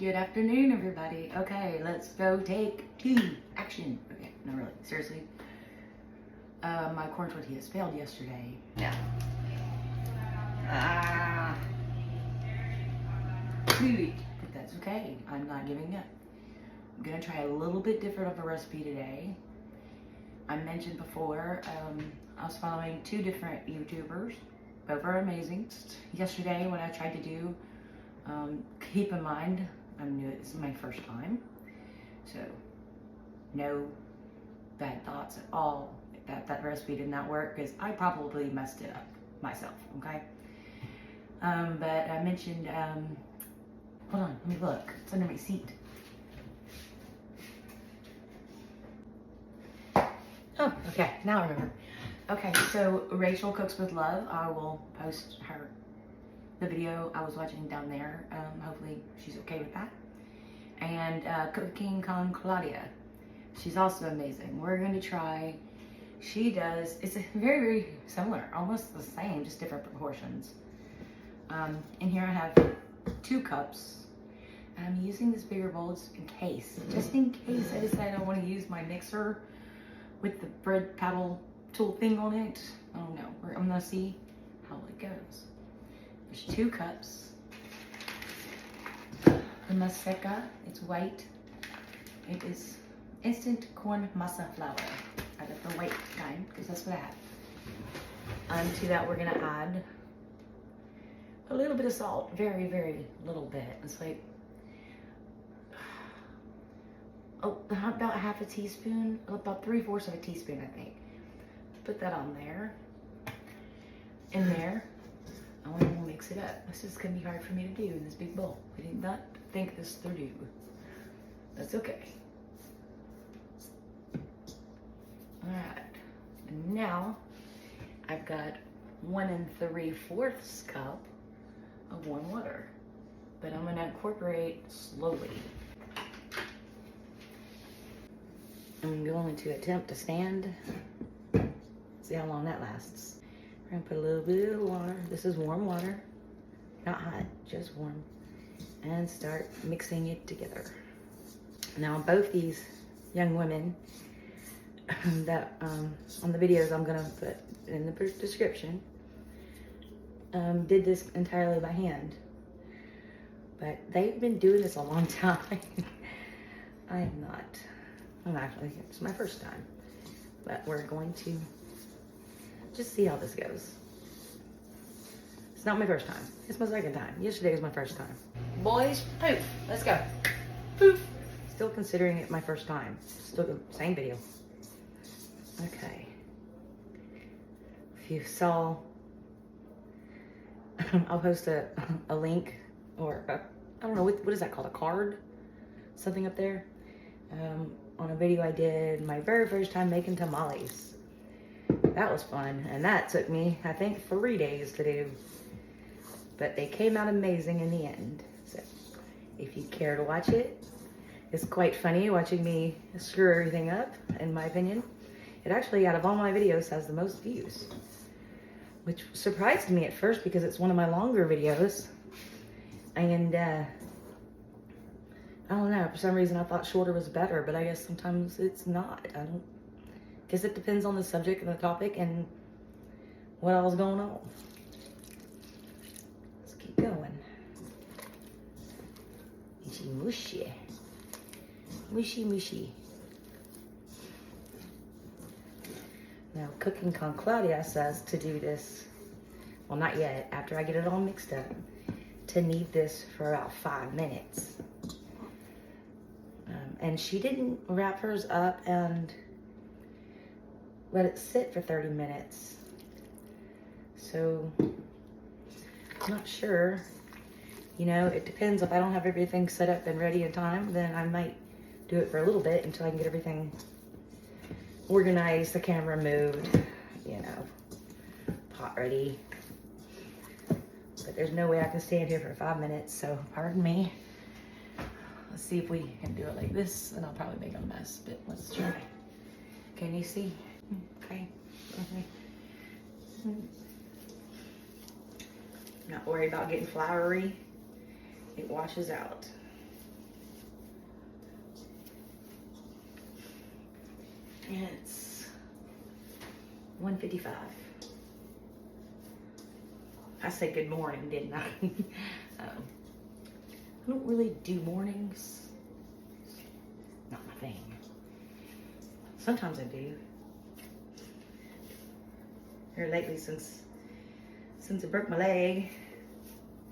Good afternoon, everybody. Okay, let's go take 2. Action. Okay, no, really, seriously. My corn tortillas failed yesterday. Yeah. But that's okay. I'm not giving up. I'm gonna try a little bit different of a recipe today. I mentioned before, I was following 2 different YouTubers. Both are amazing. Yesterday, what I tried to do, keep in mind, I'm new. This is my first time, so no bad thoughts at all. That recipe did not work because I probably messed it up myself. Okay, but I mentioned. Hold on, let me look. It's under my seat. Oh, okay. Now I remember. Okay, so Rachel Cooks with Love. I will post the video I was watching down there. Hopefully she's okay with that. And Cooking con Claudia. She's also amazing. We're going to try, she does, it's very, very similar, almost the same, just different proportions. In here I have 2 cups. And I'm using this bigger bowl just in case I decide I want to use my mixer with the bread paddle tool thing on it. I don't know. I'm going to see how it goes. There's 2 cups. The maseca, it's white. It is instant corn masa flour. I got the white kind because that's what I have. To that we're gonna add a little bit of salt, very, very little bit. It's like, about half a teaspoon, about 3/4 of a teaspoon, I think. Put that on there. In there. I want to mix it up. This is going to be hard for me to do in this big bowl. I did not think this through. That's okay. Alright. And now, I've got 1 3/4 cup of warm water. But I'm going to incorporate slowly. I'm going to attempt to stand. See how long that lasts. We're gonna put a little bit of water. This is warm water, not hot, just warm, and start mixing it together. Now, both these young women that on the videos I'm gonna put in the description did this entirely by hand, but they've been doing this a long time. I have not. Actually, it's my first time, but we're going to just see how this goes. It's not my first time. It's my second time. Yesterday was my first time. Boys, poof. Let's go. Poof. Still considering it my first time. Still the same video. Okay. If you saw, I'll post a link or I don't know, what is that called? A card? Something up there. On a video I did my very first time making tamales. That was fun, and that took me, I think, 3 days to do. But they came out amazing in the end. So, if you care to watch it, it's quite funny watching me screw everything up, in my opinion. It actually, out of all my videos, has the most views. Which surprised me at first because it's one of my longer videos. And, I don't know, for some reason I thought shorter was better, but I guess sometimes it's not. Guess it depends on the subject and the topic and what all's going on. Let's keep going. Mushy, mushy. Mushy, mushy. Now, Cooking con Claudia says to do this, well, not yet, after I get it all mixed up, to knead this for about 5 minutes. And she didn't wrap hers up and let it sit for 30 minutes. So, I'm not sure. You know, it depends. If I don't have everything set up and ready in time, then I might do it for a little bit until I can get everything organized, the camera moved, you know, pot ready. But there's no way I can stand here for 5 minutes, so pardon me. Let's see if we can do it like this, and I'll probably make a mess, but let's try. Can you see? Okay. Not worry about getting floury. It washes out. And it's 1:55. I said good morning, didn't I? I don't really do mornings. Not my thing. Sometimes I do. Here lately, since I broke my leg,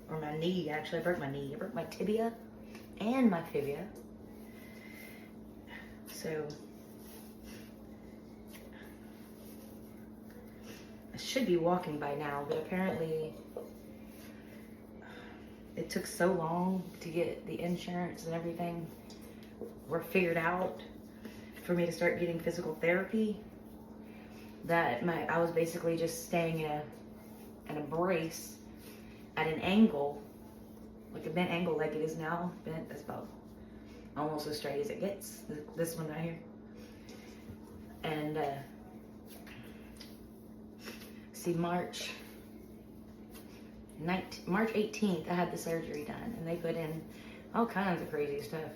or my knee, actually, I broke my knee. I broke my tibia and my fibia. So I should be walking by now, but apparently it took so long to get the insurance and everything were figured out for me to start getting physical therapy that I was basically just staying in a brace at an angle, like a bent angle like it is now. Bent, that's about almost as straight as it gets, this one right here. And see, March 18th, I had the surgery done, and they put in all kinds of crazy stuff.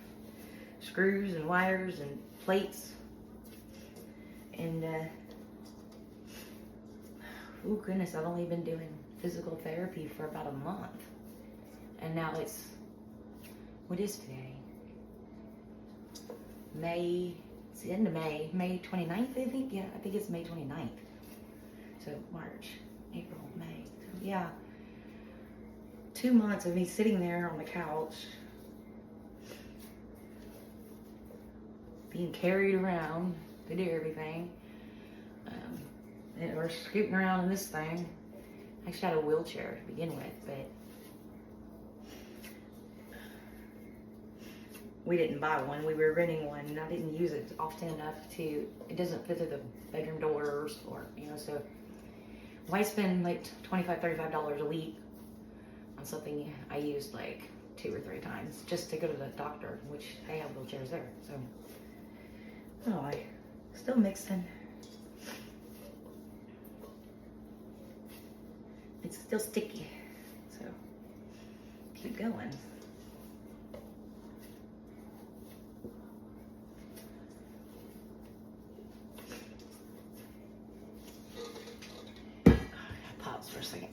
Screws and wires and plates. And, oh goodness, I've only been doing physical therapy for about a month. And now it's, what is today? It's the end of May. May 29th, I think? Yeah, I think it's May 29th. So March, April, May. So yeah. 2 months of me sitting there on the couch, being carried around to do everything, or scooting around in this thing. I actually had a wheelchair to begin with, but we didn't buy one. We were renting one, and I didn't use it often enough it doesn't fit through the bedroom doors, or, so why spend like $25, $35 a week on something I used like 2 or 3 times just to go to the doctor, which they have wheelchairs there. So, oh, I still mixing. It's still sticky, so keep going. Pause for a second.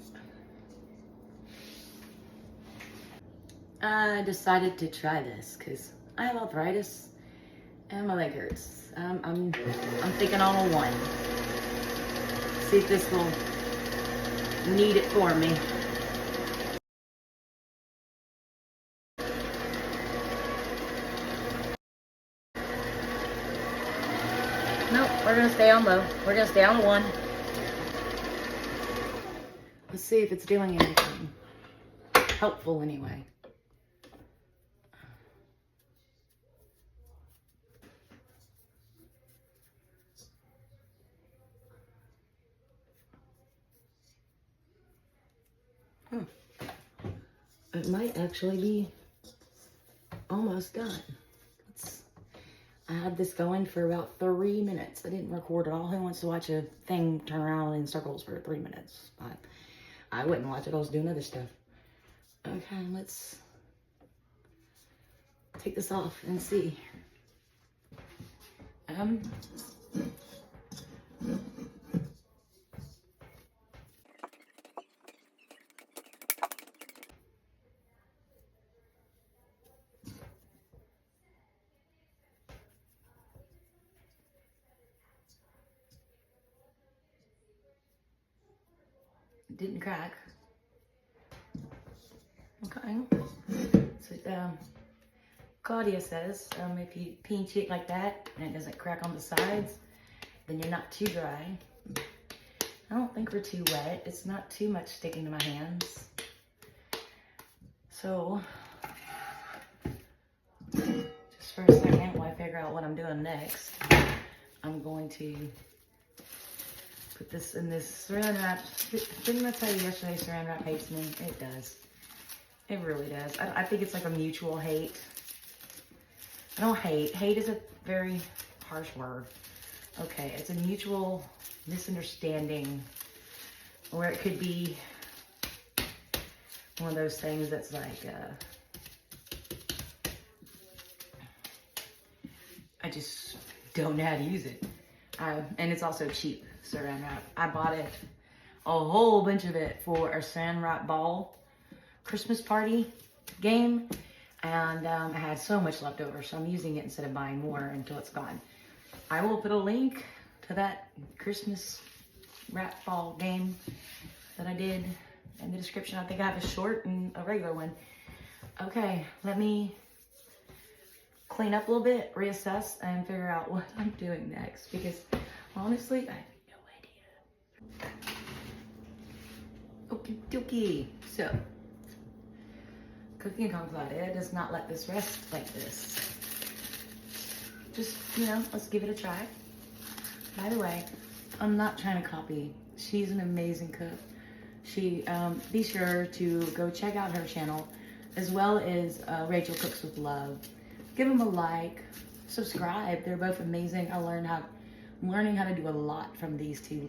I decided to try this because I have arthritis and my leg hurts. I'm thinking on a 1. See if this will knead it for me. Nope, we're gonna stay on low. We're gonna stay on a 1. Let's see if it's doing anything helpful anyway. It might actually be almost done. I had this going for about 3 minutes. I didn't record it all. Who wants to watch a thing turn around in circles for 3 minutes? I wouldn't watch it. I was doing other stuff. Okay, let's take this off and see. It didn't crack. Okay. So, Claudia says, if you pinch it like that and it doesn't crack on the sides, then you're not too dry. I don't think we're too wet. It's not too much sticking to my hands. So, just for a second while I figure out what I'm doing next, I'm going to put this in this saran wrap. Didn't I tell you yesterday saran wrap hates me? It does. It really does. I think it's like a mutual hate. I don't hate. Hate is a very harsh word. Okay, it's a mutual misunderstanding, or it could be one of those things that's like, I just don't know how to use it. And it's also cheap saran wrap. I bought it, a whole bunch of it, for a saran wrap ball Christmas party game. And I had so much left over, so I'm using it instead of buying more until it's gone. I will put a link to that Christmas wrap ball game that I did in the description. I think I have a short and a regular one. Okay, let me clean up a little bit, reassess, and figure out what I'm doing next, because honestly, I have no idea. Okie dokie. So, cooking con Claudia does not let this rest like this. Just, you know, let's give it a try. By the way, I'm not trying to copy. She's an amazing cook. She, be sure to go check out her channel, as well as Rachel Cooks with Love. Give them a like, subscribe. They're both amazing. I'm learning how to do a lot from these two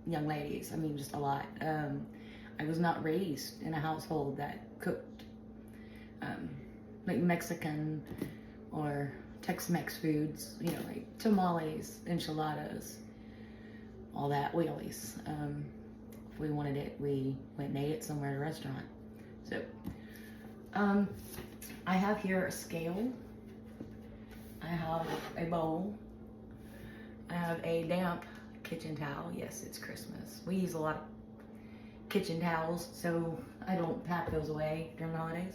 young ladies. I mean, just a lot. I was not raised in a household that cooked like Mexican or Tex-Mex foods, you know, like tamales, enchiladas, all that. We always, if we wanted it, we went and ate it somewhere at a restaurant. So, I have here a scale. I have a bowl. I have a damp kitchen towel. Yes, it's Christmas. We use a lot of kitchen towels, so I don't pack those away during the holidays.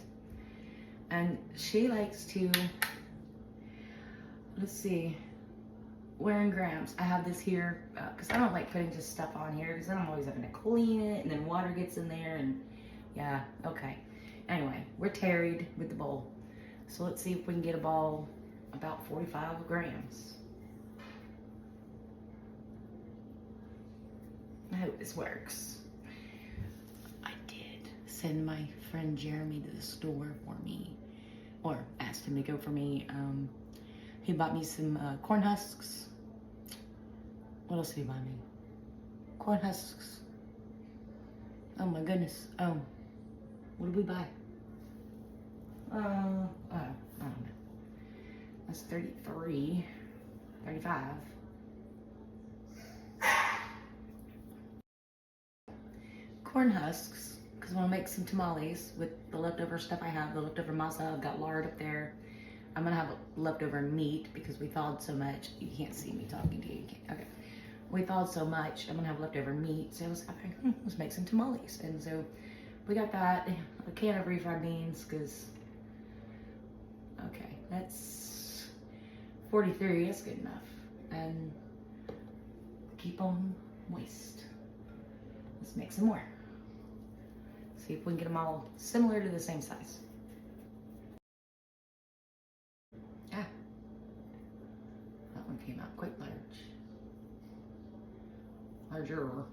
And she likes to, let's see, wearing grams. I have this here because I don't like putting just stuff on here, because then I'm always having to clean it, and then water gets in there, and yeah, okay. Anyway, we're tarried with the bowl. So let's see if we can get a ball about 45 grams. I hope this works. I did send my friend Jeremy to the store for me, or asked him to go for me. He bought me some corn husks. What else did he buy me? Corn husks. Oh my goodness. Oh, what did we buy? I don't know. That's 33, 35. Corn husks, because I want to make some tamales with the leftover stuff I have, the leftover masa. I've got lard up there. I'm going to have leftover meat because we thawed so much. You can't see me talking to you. You can't. Okay. We thawed so much, I'm going to have leftover meat. So I was like, let's make some tamales. And so we got that, a can of refried beans, because, okay, that's 43, that's good enough. And keep them moist. Let's make some more. See if we can get them all similar to the same size. Ah, that one came out quite large. Larger.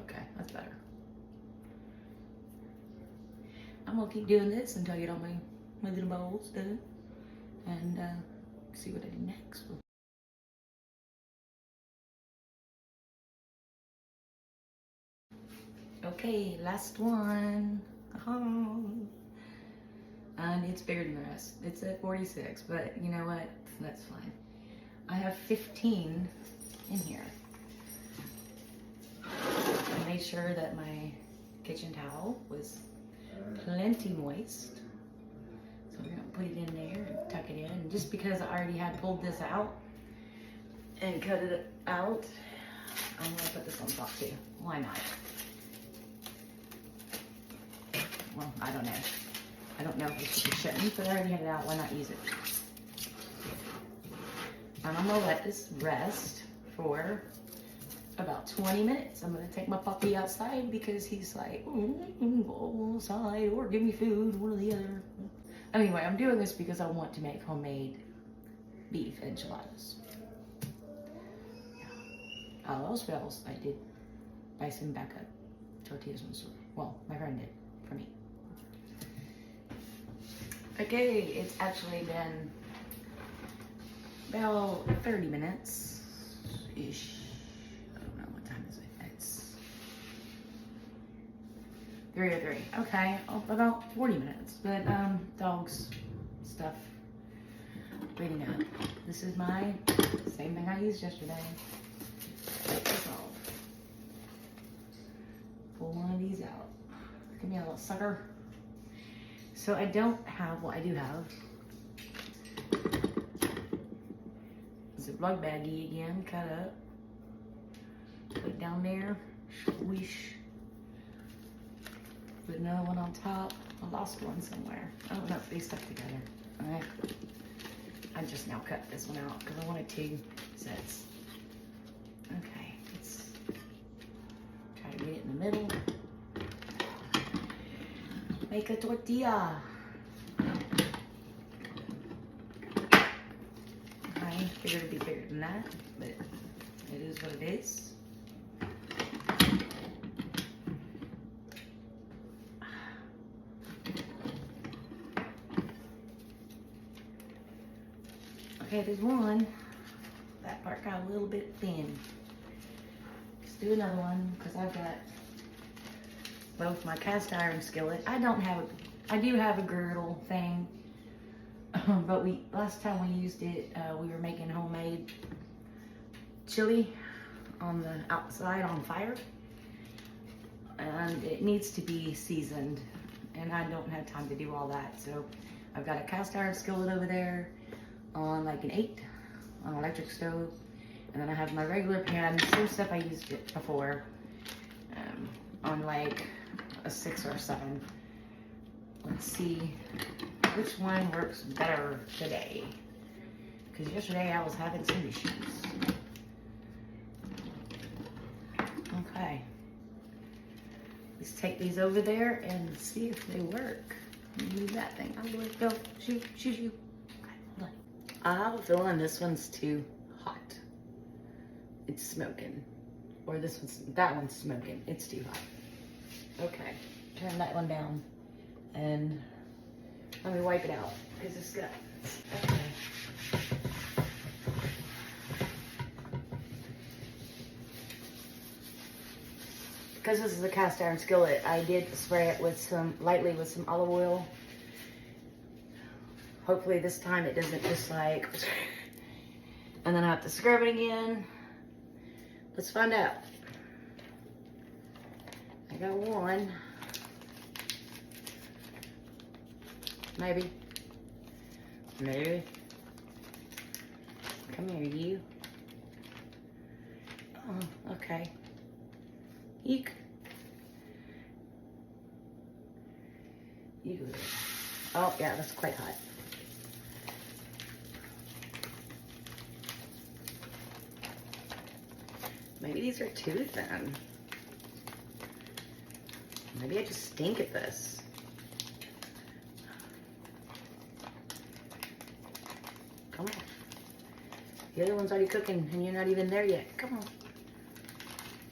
Okay, that's better. I'm gonna keep doing this until I get all my little bowls done, and see what I do next. Okay, last one. And it's bigger than the rest. It's at 46, but you know what? That's fine. I have 15 in here. I made sure that my kitchen towel was plenty moist. So we're gonna put it in there and tuck it in. And just because I already had pulled this out and cut it out, I'm gonna put this on top too. Why not? Well, I don't know. I don't know if it shouldn't, but I already had it out. Why not use it? And I'm gonna let this rest for about 20 minutes. I'm gonna take my puppy outside because he's like, go outside or give me food, one or the other. Anyway, I'm doing this because I want to make homemade beef enchiladas. Yeah. Oh, those bells, I did buy some backup tortillas from the store. Well, my friend did for me. Okay, it's actually been about 30 minutes-ish. I don't know, what time is it? It's 3:03. Okay, about 40 minutes. But, dogs, stuff, waiting up. This is my same thing I used yesterday. take this off. Pull one of these out. Give me a little sucker. So I don't have, well, I do have Ziploc baggie again, cut up. Put it down there. Swish. Put another one on top. I lost one somewhere. I don't know if they stuck together. Alright. I just now cut this one out because I wanted 2 sets. Okay, let's try to get it in the middle. Make a tortilla. I figured it'd be bigger than that, but it is what it is. Okay, there's one. That part got a little bit thin. Let's do another one because I've got both my cast iron skillet. I do have a girdle thing, but last time we used it, we were making homemade chili on the outside on fire, and it needs to be seasoned, and I don't have time to do all that. So I've got a cast iron skillet over there on like an 8 on an electric stove, and then I have my regular pan, same stuff I used it before, on like a 6 or a 7. Let's see which one works better today, because yesterday I was having some issues. Okay, let's take these over there and see if they work. Move that thing. I'm going to go shoot. Okay, hold on. I have a feeling this one's too hot. It's smoking. Or that one's smoking. It's too hot. Okay, turn that one down. And let me wipe it out, because it's got, okay. Because this is a cast iron skillet, I did spray it with lightly with some olive oil. Hopefully this time it doesn't just like, and then I have to scrub it again. Let's find out. I got one. Maybe. Come here, you. Oh, okay. Eek. You. Oh, yeah, that's quite hot. Maybe these are too thin. Maybe I just stink at this. Come on. The other one's already cooking and you're not even there yet. Come on.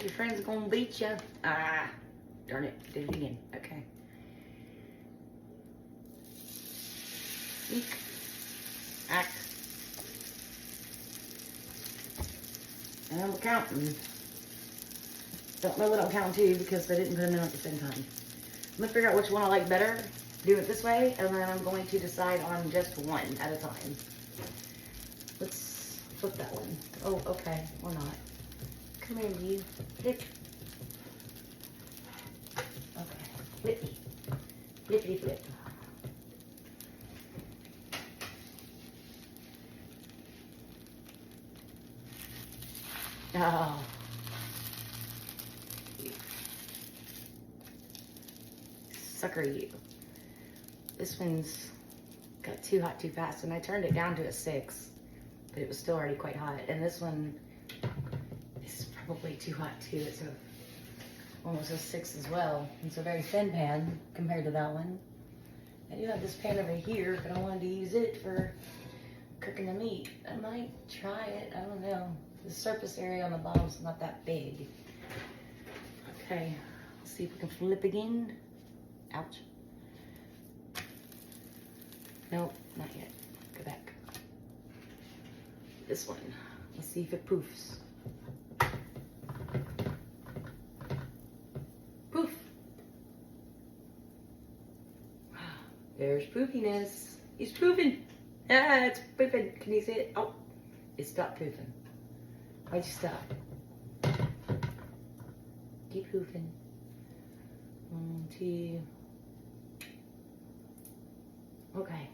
Your friend's gonna beat you. Ah, darn it. Did it again. Okay. Eek. Ack. And I'm counting. Don't know what I'm counting to because I didn't put them in at the same time. I'm gonna figure out which one I like better. Do it this way, and then I'm going to decide on just one at a time. Let's flip that one. Oh, okay, or not. Come here, you. Flip. Okay, flippy. Flippity flip. Oh. Sucker you. This one's got too hot too fast, and I turned it down to a 6, but it was still already quite hot. And this one is probably too hot too. It's almost a 6 as well. It's a very thin pan compared to that one. I do have this pan over here, but I wanted to use it for cooking the meat. I might try it. I don't know. The surface area on the bottom is not that big. Okay, let's see if we can flip again. Ouch. Nope, not yet. Go back. This one. Let's see if it poofs. Poof. There's poofiness. He's poofing. Ah, it's poofing. Can you see it? Oh, it stopped poofing. Why'd you stop? Keep hoofing. 1, 2. Okay.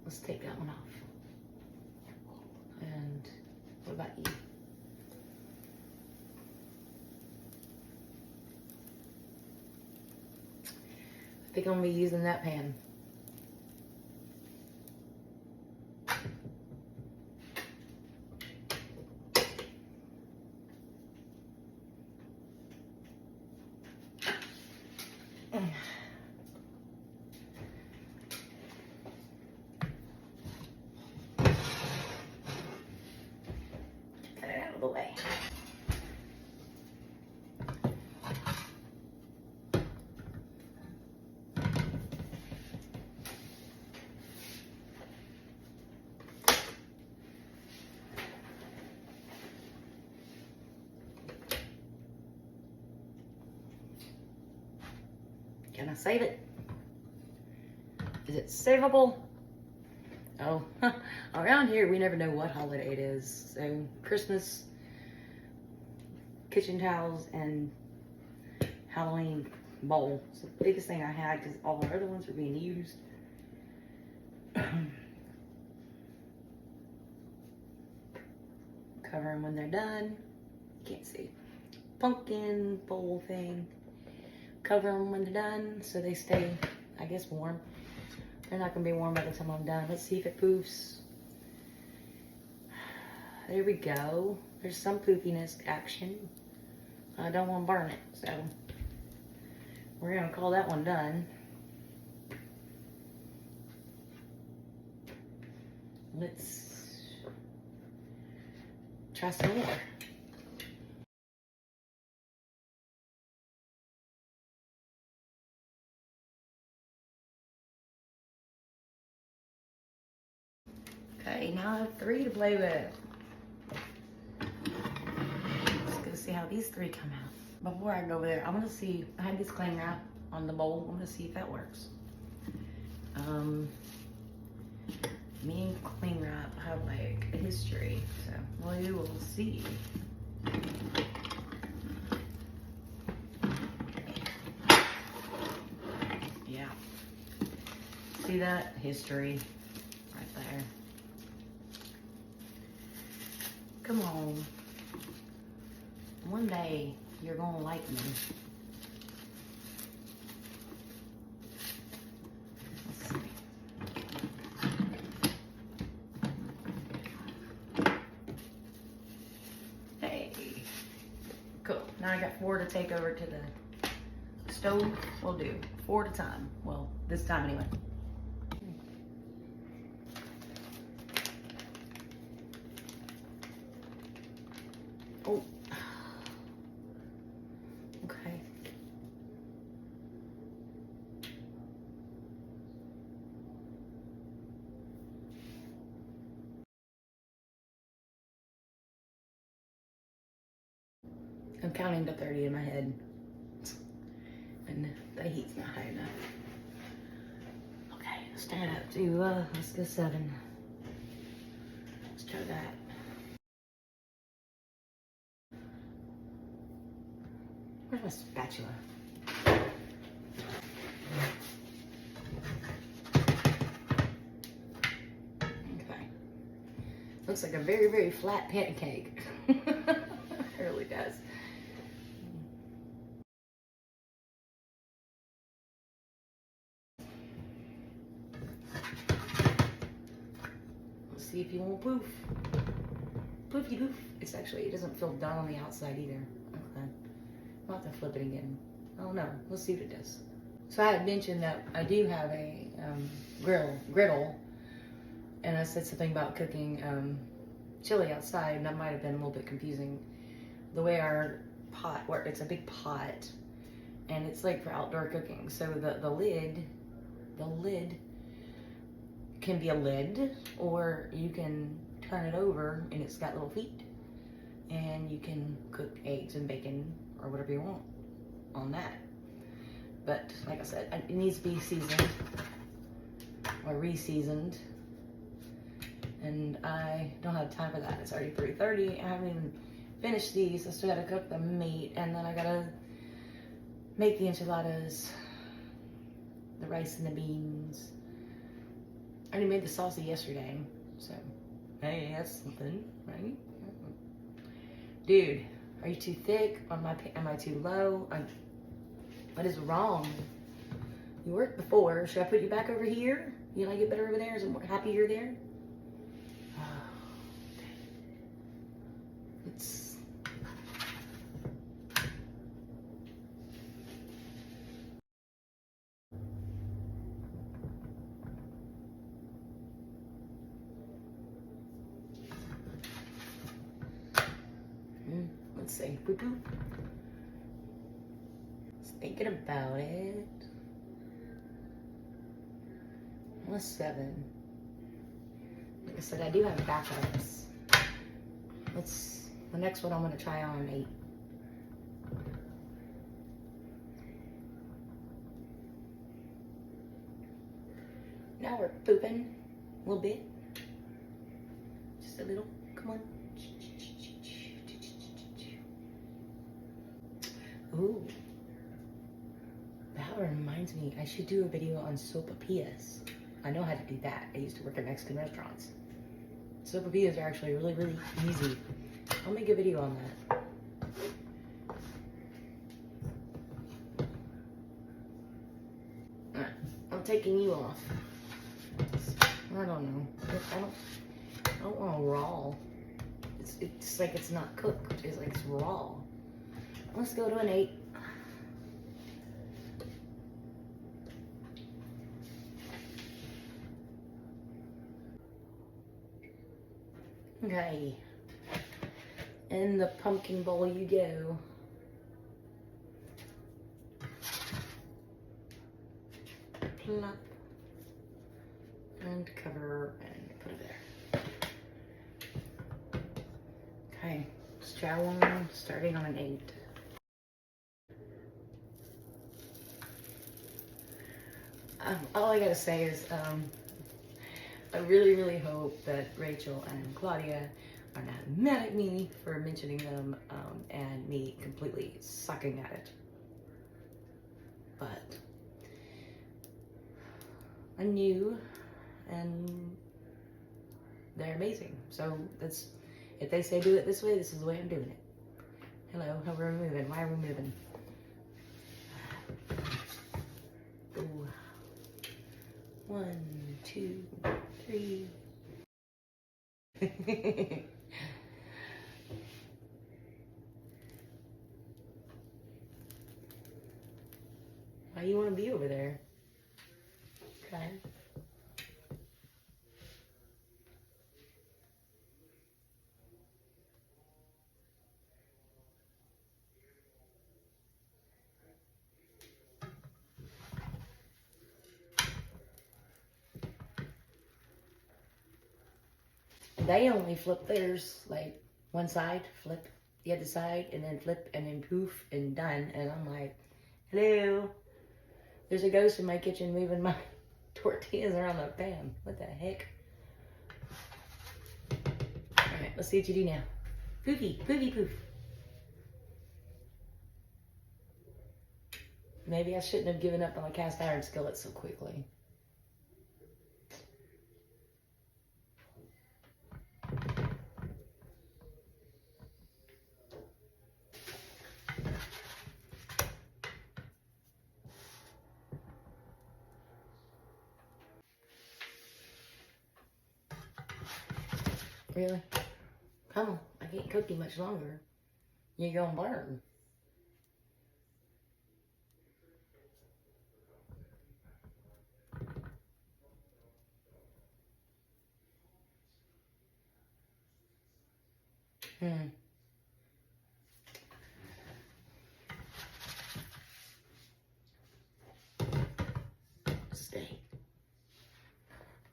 Let's take that one off. And what about you? I think I'm gonna be using that pan. Get it out of the way. Can I save it? Is it savable? Oh, around here we never know what holiday it is. So Christmas, kitchen towels, and Halloween bowl. It's the biggest thing I had because all the other ones were being used. Cover them when they're done. You can't see. Pumpkin bowl thing. Cover them when they're done so they stay, I guess, warm. They're not going to be warm by the time I'm done. Let's see if it poofs. There we go. There's some poofiness action. I don't want to burn it, so we're going to call that one done. Let's try some more. Okay, now I have 3 to play with. Let's go see how these 3 come out. Before I go over there, I want to see, I had this cling wrap on the bowl. I want to see if that works. Me and cling wrap have like a history, so we will see. Yeah. See that? History right there. Come on. One day you're gonna like me. Let's see. Hey. Cool. Now I got 4 to take over to the stove. We'll do 4 at a time. Well, this time anyway. Oh. Okay. I'm counting to 30 in my head. And the heat's not high enough. Okay, let's turn it up to, let's go 7. Let's try that. Where's my spatula? Okay. Looks like a very, very flat pancake. It really does. Let's see if you won't poof. Poofy poof. It's actually, it doesn't feel done on the outside either. Okay. I'll have to flip it again. I don't know. Let's see if it does. So I had mentioned that I do have a griddle, and I said something about cooking chili outside, and that might have been a little bit confusing. The way our pot works, it's a big pot, and it's like for outdoor cooking. So the lid can be a lid, or you can turn it over, and it's got little feet, and you can cook eggs and bacon or whatever you want on that. But like I said, it needs to be seasoned or re-seasoned, and I don't have time for that. It's already 3:30. I haven't even finish these. I still gotta cook the meat, and then I gotta make the enchiladas, the rice and the beans. I already made the salsa yesterday, so hey, that's something, right? Dude, are you too thick? Am I too low? What is wrong? You worked before. Should I put you back over here? You like it better over there? Is it more happy you're there? It's let's see. Boop, boop. Just thinking about it. What's 7? Like I said, I do have backups. The next one I'm gonna try on 8. Now we're pooping a little bit. Just a little. Come on. Ooh. That reminds me, I should do a video on sopapillas. I know how to do that. I used to work at Mexican restaurants. Sopapillas are actually really, really easy. I'll make a video on that. Alright, I'm taking you off. I don't know. I don't want raw. It's like it's not cooked. It's like it's raw. Let's go to an 8. Okay. In the pumpkin bowl you go. Plop. And cover and put it there. Okay. Let's try one starting on an 8. All I gotta say is, I really, really hope that Rachel and Claudia are not mad at me for mentioning them and me completely sucking at it. But I'm new and they're amazing. So if they say do it this way, this is the way I'm doing it. Hello, how are we moving? Why are we moving? Ooh. 1, 2, 3. Why you want to be over there? Okay. They only flip theirs like one side, flip the other side, and then flip, and then poof, and done. And I'm like, hello. There's a ghost in my kitchen moving my tortillas around the pan. What the heck? Alright, let's see what you do now. Poofy, poofy, poof. Maybe I shouldn't have given up on a cast iron skillet so quickly. Really? Come on, I can't cook you much longer. You're gonna burn. Stay.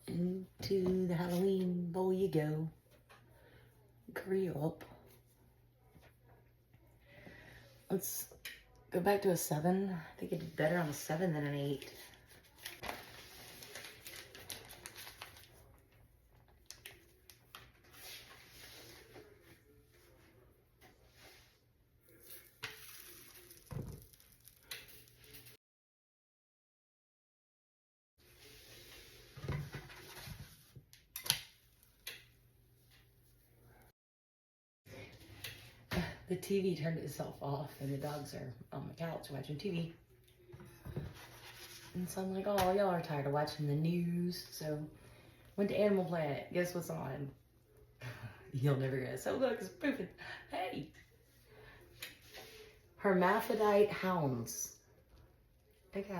Into the Halloween bowl you go. Curry up. Let's go back to a 7. I think it'd be better on a 7 than an 8. The TV turned itself off and the dogs are on the couch watching TV. And so I'm like, oh, y'all are tired of watching the news. So went to Animal Planet. Guess what's on? You'll never guess. Oh, look, it's pooping. Hey. Hermaphrodite hounds. Okay.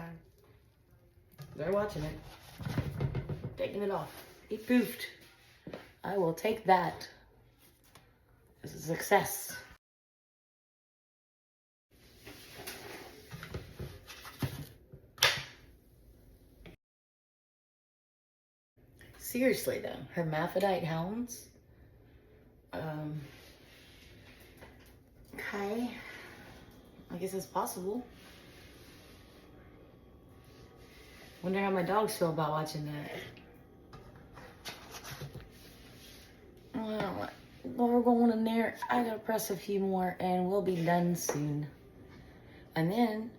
They're watching it. Taking it off. It poofed. I will take that as a success. Seriously though, hermaphrodite hounds. Okay. I guess it's possible. Wonder how my dogs feel about watching that. Well, we're going in there. I gotta press a few more and we'll be done soon. And then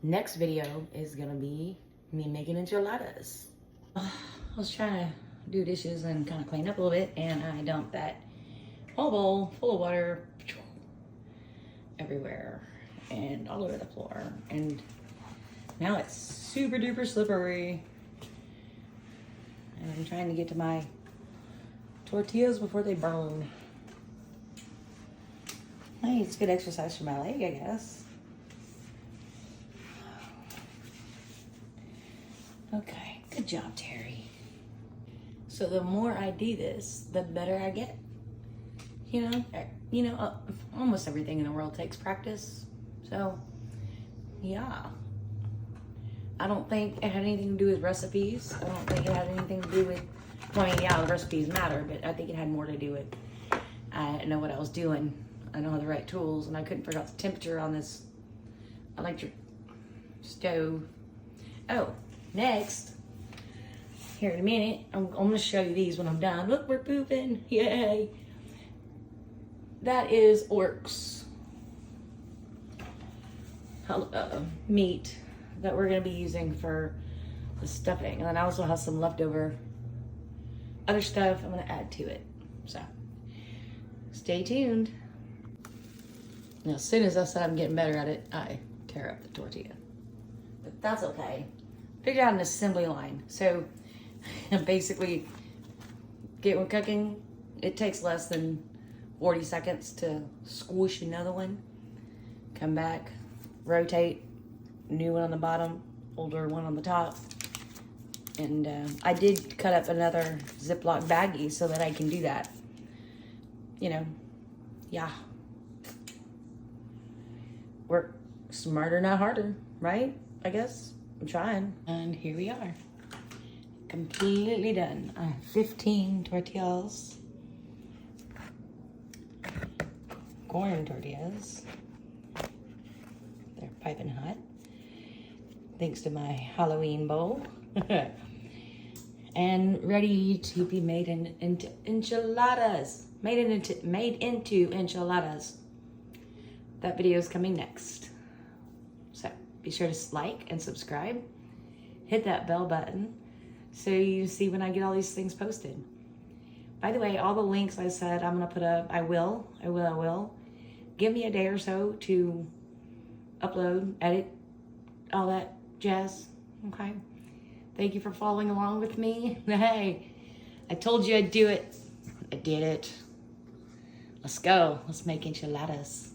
next video is gonna be me making enchiladas. I was trying to do dishes and kind of clean up a little bit, and I dumped that whole bowl full of water everywhere and all over the floor. And now it's super duper slippery. And I'm trying to get to my tortillas before they burn. Hey, it's good exercise for my leg, I guess. Okay, good job, Terry. So the more I do this, the better I get. You know, almost everything in the world takes practice. So, yeah. I don't think it had anything to do with recipes. I don't think it had anything to do with, well, I mean, yeah, the recipes matter, but I think it had more to do with, I didn't know what I was doing. I don't have the right tools, and I couldn't figure out the temperature on this electric stove. Oh, next, here in a minute, I'm gonna show you these when I'm done. Look, we're pooping, yay. That is Orcs meat that we're gonna be using for the stuffing. And then I also have some leftover other stuff I'm gonna add to it. So stay tuned. Now, as soon as I said I'm getting better at it, I tear up the tortilla. But that's okay. Figured out an assembly line. So basically, get one cooking. It takes less than 40 seconds to squish another one. Come back, rotate, new one on the bottom, older one on the top. And I did cut up another Ziploc baggie so that I can do that. You know, yeah. Work smarter, not harder, right? I guess. I'm trying. And here we are. Completely done. I have 15 tortillas. Corn tortillas. They're piping hot. Thanks to my Halloween bowl. And ready to be made into enchiladas. Made into enchiladas. That video is coming next. So be sure to like and subscribe. Hit that bell button so you see when I get all these things posted. By the way, all the links I said I'm gonna put up, I will. Give me a day or so to upload, edit, all that jazz, okay? Thank you for following along with me. Hey, I told you I'd do it. I did it. Let's go. Let's make enchiladas.